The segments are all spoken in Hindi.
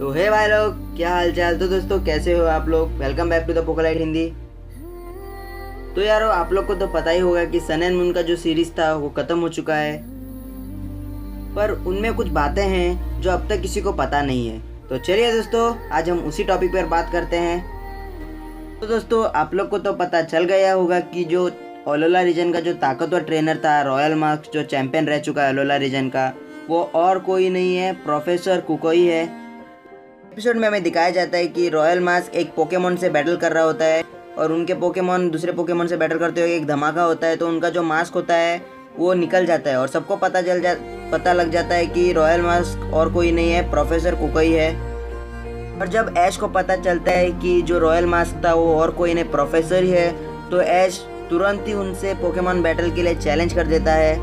तो हे भाई लोग, क्या हाल चाल। तो दोस्तों कैसे हो आप लोग। वेलकम बैक टू द पोकोलाइट हिंदी। तो यारो, आप लोग को तो पता ही होगा कि सन एंड मून का जो सीरीज था वो खत्म हो चुका है, पर उनमें कुछ बातें हैं जो अब तक किसी को पता नहीं है। तो चलिए दोस्तों, आज हम उसी टॉपिक पर बात करते हैं। तो दोस्तों, आप लोग को तो पता चल गया होगा कि जो अलोला रीजन का जो ताकतवर ट्रेनर था रॉयल मार्क्स, जो चैंपियन रह चुका है अलोला रीजन का, वो और कोई नहीं है, प्रोफेसर कुकोई है। एपिसोड में हमें दिखाया जाता है कि रॉयल मास्क एक पोकेमोन से बैटल कर रहा होता है और उनके पोकेमोन दूसरे पोकेमोन से बैटल करते हुए एक धमाका होता है, तो उनका जो मास्क होता है वो निकल जाता है और सबको पता लग जाता है कि रॉयल मास्क और कोई नहीं है, प्रोफेसर कुकोई है। और जब ऐश को पता चलता है कि जो रॉयल मास्क था वो और कोई नहीं, प्रोफेसर ही है, तो ऐश तुरंत ही उनसे पोकेमोन बैटल के लिए चैलेंज कर देता है।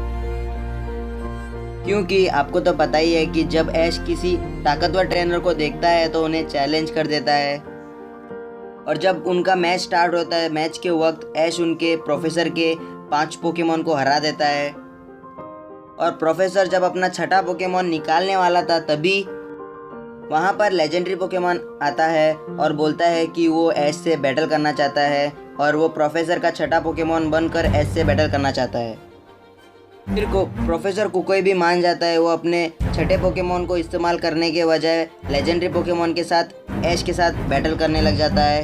क्योंकि आपको तो पता ही है कि जब ऐश किसी ताकतवर ट्रेनर को देखता है तो उन्हें चैलेंज कर देता है। और जब उनका मैच स्टार्ट होता है, मैच के वक्त ऐश उनके प्रोफेसर के 5 पोकेमोन को हरा देता है। और प्रोफेसर जब अपना छठा पोकेमोन निकालने वाला था, तभी वहाँ पर लेजेंडरी पोकेमोन आता है और बोलता है कि वो ऐश से बैटल करना चाहता है और वो प्रोफेसर का छठा पोकेमोन बनकर ऐश से बैटल करना चाहता है। फिर को प्रोफेसर कुकोई भी मान जाता है। वो अपने छठे पोकेमोन को इस्तेमाल करने के बजाय लेजेंडरी पोकेमोन के साथ ऐश के साथ बैटल करने लग जाता है।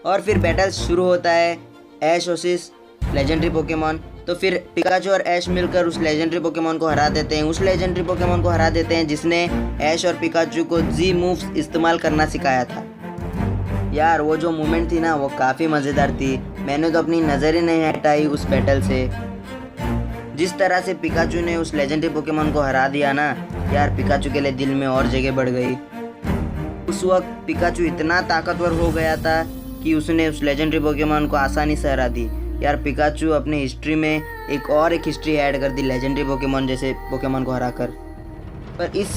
और फिर बैटल शुरू होता है, ऐश वर्सेस लेजेंडरी पोकेमोन। तो फिर पिकाचू और ऐश मिलकर उस लेजेंडरी पोकेमोन को हरा देते हैं। उस लेजेंडरी पोकेमोन को हरा देते हैं जिसने ऐश और पिकाचू को जी मूव्स इस्तेमाल करना सिखाया था। यार, वो जो मोमेंट थी ना, वो काफ़ी मज़ेदार थी। मैंने तो अपनी नज़र ही नहीं हटाई उस बैटल से। जिस तरह से पिकाचू ने उस लेजेंडरी पोकेमोन को हरा दिया ना, यार पिकाचू के लिए दिल में और जगह बढ़ गई। उस वक्त पिकाचू इतना ताकतवर हो गया था कि उसने उस लेजेंडरी पोकेमोन को आसानी से हरा दी। यार पिकाचू अपनी हिस्ट्री में एक हिस्ट्री ऐड कर दी लेजेंडरी पोकेमोन जैसे पोकेमोन को हराकर। पर इस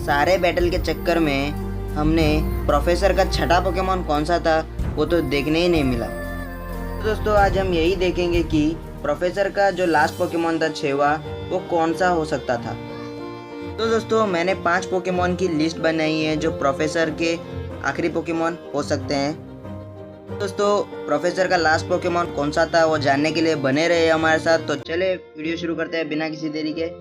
सारे बैटल के चक्कर में हमने प्रोफेसर का छठा पोकेमोन कौन सा था वो तो देखने ही नहीं मिला। तो दोस्तों, आज हम यही देखेंगे कि प्रोफेसर का जो लास्ट पोकेमोन था 6वां, वो कौन सा हो सकता था। तो दोस्तों, मैंने 5 पोकेमोन की लिस्ट बनाई है जो प्रोफेसर के आखिरी पोकेमोन हो सकते हैं। दोस्तों, प्रोफेसर का लास्ट पोकेमोन कौन सा था वो जानने के लिए बने रहे हमारे साथ। तो चले वीडियो शुरू करते हैं बिना किसी देरी के।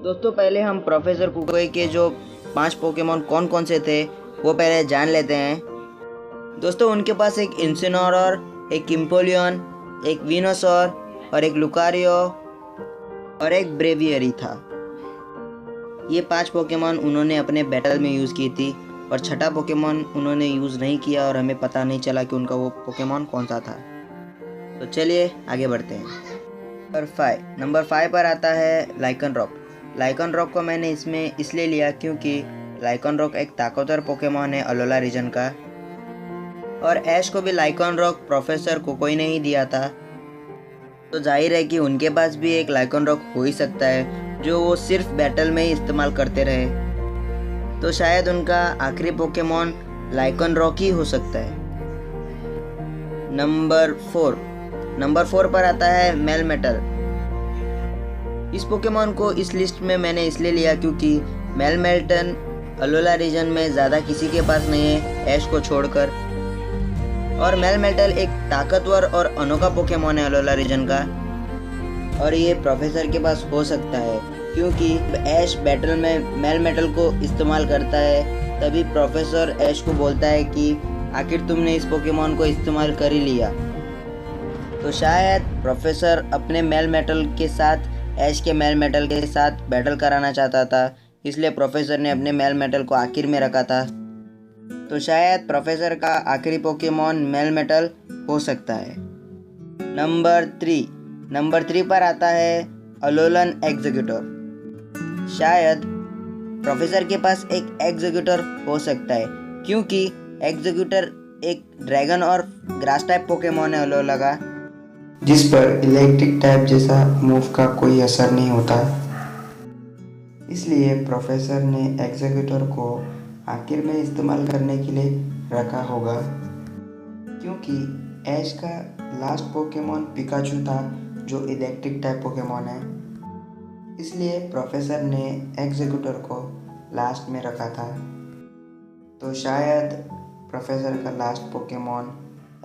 दोस्तों, पहले हम प्रोफेसर कुकोई के जो 5 पोकेमोन कौन कौन से थे वो पहले जान लेते हैं। दोस्तों, उनके पास एक इंसिनोरॉर, एक इम्पोलियन, एक विनोसॉर और एक लुकारियो और एक ब्रेवियरी था। ये 5 पोकेमोन उन्होंने अपने बैटल में यूज़ की थी और छठा पोकेमोन उन्होंने यूज़ नहीं किया और हमें पता नहीं चला कि उनका वो पोकेमोन कौन सा था। तो चलिए आगे बढ़ते हैं। नंबर 5 पर आता है लाइकन रॉक। लाइकन रॉक को मैंने इसमें इसलिए लिया क्योंकि लाइकन रॉक एक ताकतवर पोकेमोन है अलोला रीजन का, और ऐश को भी लाइकन रॉक प्रोफेसर कुकोई ने ही दिया था। तो जाहिर है कि उनके पास भी एक लाइकन रॉक हो ही सकता है जो वो सिर्फ बैटल में ही इस्तेमाल करते रहे। तो शायद उनका आखिरी पोकेमोन लाइकन रॉक ही हो सकता है। नंबर 4 पर आता है मेलमेटल। इस पोकेमोन को इस लिस्ट में मैंने इसलिए लिया क्योंकि मेलमेटल अलोला रीजन में ज़्यादा किसी के पास नहीं है ऐश को छोड़कर, और मेलमेटल एक ताकतवर और अनोखा पोकेमोन है अलोला रीजन का, और ये प्रोफेसर के पास हो सकता है क्योंकि ऐश बैटल में मेलमेटल को इस्तेमाल करता है। तभी प्रोफेसर ऐश को बोलता है कि आखिर तुमने इस पोकेमोन को इस्तेमाल कर ही लिया। तो शायद प्रोफेसर अपने मेलमेटल के साथ ऐश के मेलमेटल के साथ बैटल कराना चाहता था, इसलिए प्रोफेसर ने अपने मेलमेटल को आखिर में रखा था। तो शायद प्रोफेसर का आखिरी पोकेमोन मेलमेटल हो सकता है। नंबर 3 पर आता है अलोलन एग्जीक्यूटर। शायद प्रोफेसर के पास एक एग्जीक्यूटर हो सकता है क्योंकि एग्जीक्यूटर एक ड्रैगन और ग्रास टाइप पोकेमोन है अलोला का, जिस पर इलेक्ट्रिक टाइप जैसा मूव का कोई असर नहीं होता। इसलिए प्रोफेसर ने एग्जीक्यूटर को आखिर में इस्तेमाल करने के लिए रखा होगा, क्योंकि ऐश का लास्ट पोकेमॉन पिकाचू था जो इलेक्ट्रिक टाइप पोकेमॉन है, इसलिए प्रोफेसर ने एग्जीक्यूटर को लास्ट में रखा था। तो शायद प्रोफेसर का लास्ट पोकेमॉन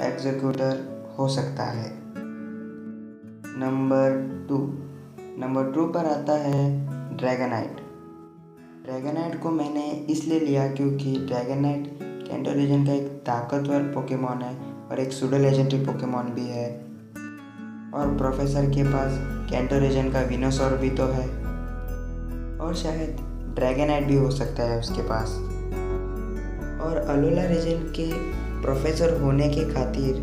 एग्जीक्यूटर हो सकता है। नंबर 2 पर आता है ड्रैगनाइट। ड्रैगनाइट को मैंने इसलिए लिया क्योंकि ड्रैगनाइट कैंटो लीजन का एक ताकतवर पोकेमॉन है और एक सूडो लेजेंडरी पोकेमॉन भी है, और प्रोफेसर के पास कैंटो रीजन का विनोसॉर भी तो है, और शायद ड्रैगनाइट भी हो सकता है उसके पास। और अलोला रीजन के प्रोफेसर होने के खातिर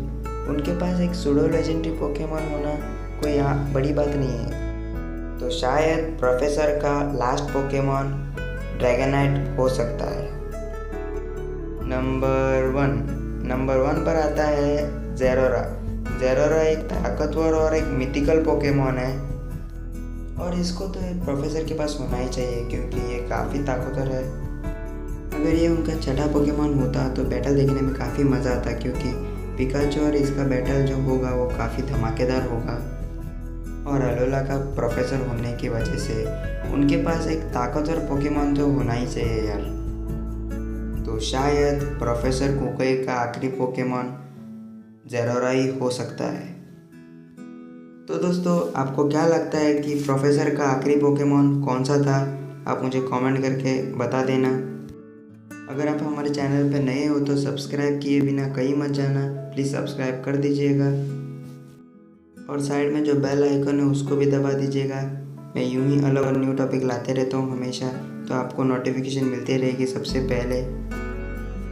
उनके पास एक सूडो लेजेंडरी पोकेमॉन होना कोई बड़ी बात नहीं है। तो शायद प्रोफेसर का लास्ट पोकेमॉन ड्रैगनाइट हो सकता है। नंबर 1 पर आता है ज़ेरोरा। ज़ेरोरा एक ताकतवर और एक मिथिकल पोकेमॉन है, और इसको तो प्रोफेसर के पास होना ही चाहिए क्योंकि ये काफ़ी ताकतवर है। अगर ये उनका छठा पोकेमॉन होता तो बैटल देखने में काफ़ी मज़ा आता, क्योंकि पिकाचू और इसका बैटल जो होगा वो काफ़ी धमाकेदार होगा। और अलोला का प्रोफेसर होने की वजह से उनके पास एक ताकतवर पोकेमॉन तो होना ही चाहिए यार। तो शायद प्रोफेसर कोकोई का आखिरी पोकेमॉन ज़ेरोरा ही हो सकता है। तो दोस्तों, आपको क्या लगता है कि प्रोफेसर का आखिरी पोकेमॉन कौन सा था? आप मुझे कमेंट करके बता देना। अगर आप हमारे चैनल पर नए हो तो सब्सक्राइब किए बिना कहीं मत जाना, प्लीज़ सब्सक्राइब कर दीजिएगा, और साइड में जो बेल आइकन है उसको भी दबा दीजिएगा। मैं यूं ही अलग अलग न्यू टॉपिक लाते रहता हूँ हमेशा, तो आपको नोटिफिकेशन मिलती रहेगी सबसे पहले।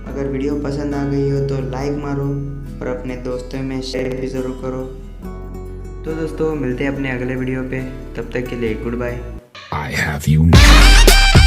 अगर वीडियो पसंद आ गई हो तो लाइक मारो और अपने दोस्तों में शेयर भी ज़रूर करो। तो दोस्तों, मिलते हैं अपने अगले वीडियो पे, तब तक के लिए goodbye. I have you now.